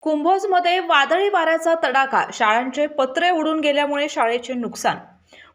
कुंभोजमध्ये वादळी वाऱ्याचा तडाखा, शाळांचे पत्रे उडून गेल्यामुळे शाळेचे नुकसान.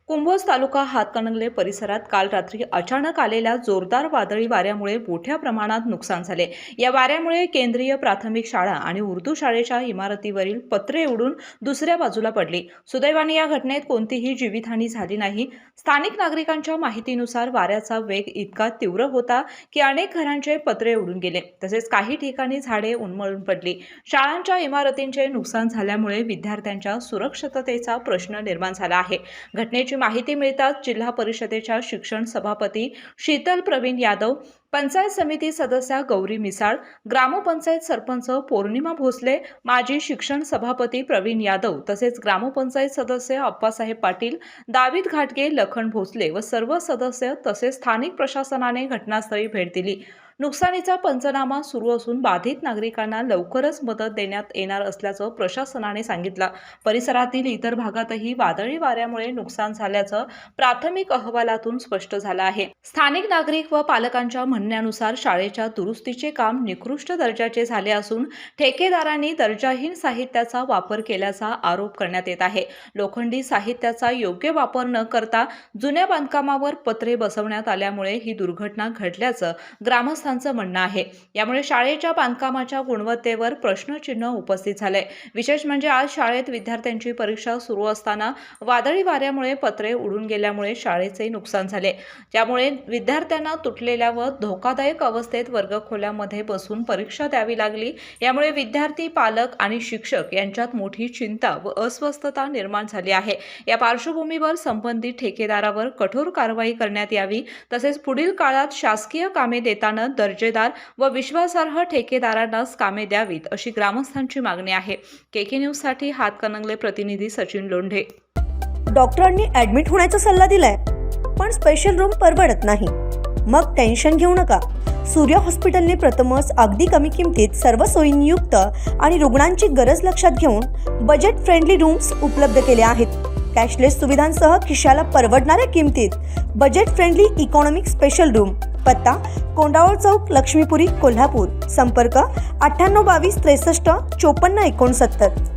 कुंभोज तालुका हातकणंगले परिसरात काल रात्री अचानक आलेल्या जोरदार वादळी वाऱ्यामुळे मोठ्या प्रमाणात नुकसान झाले. या वाऱ्यामुळे केंद्रीय प्राथमिक शाळा आणि उर्दू शाळेच्या इमारतीवरील पत्रे उडून दुसऱ्या बाजूला पडली. सुदैवाने या घटनेत कोणतीही जीवितहानी झाली नाही. स्थानिक नागरिकांच्या माहितीनुसार वाऱ्याचा वेग इतका तीव्र होता की अनेक घरांचे पत्रे उडून गेले. तसेच काही ठिकाणी झाडे उन्मळून पडली. शाळांच्या इमारतींचे नुकसान झाल्यामुळे विद्यार्थ्यांच्या सुरक्षिततेचा प्रश्न निर्माण झाला आहे. घटनेची माहिती मिळताच जिल्हा परिषदेच्या शिक्षण सभापती शीतल प्रवीण यादव, पंचायत समिती सदस्या गौरी मिसाळ, ग्रामपंचायत सरपंच पौर्णिमा भोसले, माजी शिक्षण सभापती प्रवीण यादव तसेच ग्रामपंचायत सदस्य अप्पासाहेब पाटील, दावीद घाटगे, लखन भोसले व सर्व सदस्य तसेच स्थानिक प्रशासनाने घटनास्थळी भेट दिली. नुकसानीचा पंचनामा सुरू असून बाधित नागरिकांना लवकरच मदत देण्यात येणार असल्याचं प्रशासनाने सांगितलं. परिसरातील इतर भागातही वादळी वाऱ्यामुळे नुकसान झाल्याचं प्राथमिक अहवालातून स्पष्ट झालं आहे. स्थानिक नागरिक व पालकांच्या म्हणण्यानुसार शाळेच्या दुरुस्तीचे काम निकृष्ट दर्जाचे झाले असून ठेकेदारांनी दर्जाहीन साहित्याचा वापर केल्याचा आरोप करण्यात येत आहे. लोखंडी साहित्याचा योग्य वापर न करता जुन्या बांधकामावर पत्रे बसवण्यात आल्यामुळे ही दुर्घटना घडल्याचं ग्रामस्थ म्हणणं आहे. यामुळे शाळेच्या बांधकामाच्या गुणवत्तेवर प्रश्नचिन्ह उपस्थित झाले. विशेष म्हणजे आज शाळेत विद्यार्थ्यांची परीक्षा सुरू असताना वादळी वाऱ्यामुळे पत्रे उडून गेल्यामुळे शाळेचे नुकसान झाले. त्यामुळे विद्यार्थ्यांना तुटलेल्या व धोकादायक अवस्थेत वर्गखोल्यांमध्ये बसून परीक्षा द्यावी लागली. यामुळे विद्यार्थी, पालक आणि शिक्षक यांच्यात मोठी चिंता व अस्वस्थता निर्माण झाली आहे. या पार्श्वभूमीवर संबंधित ठेकेदारावर कठोर कारवाई करण्यात यावी. तसेच पुढील काळात शासकीय कामे देताना दर्जेदार व विश्वासार्ह ठेकेदारांनाच कामे द्यावीत अशी ग्रामस्थांची मागणी आहे. केके न्यूज साठी हातकणंगले प्रतिनिधी सचिन लोंढे. डॉक्टरांनी ऍडमिट होण्याचा सल्ला दिलाय, पण स्पेशल रूम परवडत नाही. मग टेन्शन घेऊ नका. सूर्य हॉस्पिटलने प्रथमच अगदी कमी किमतीत सर्व सोयींयुक्त आणि रुग्णांची गरज लक्षात घेऊन बजेट फ्रेंडली रूम्स उपलब्ध केले आहेत. कॅशलेस सुविधांसह खिशाला परवडणाऱ्या किमतीत budget friendly economic special room. पत्ता कोंडावळ चौक, लक्ष्मीपुरी, कोल्हापूर. संपर्क 9822 63 54 69.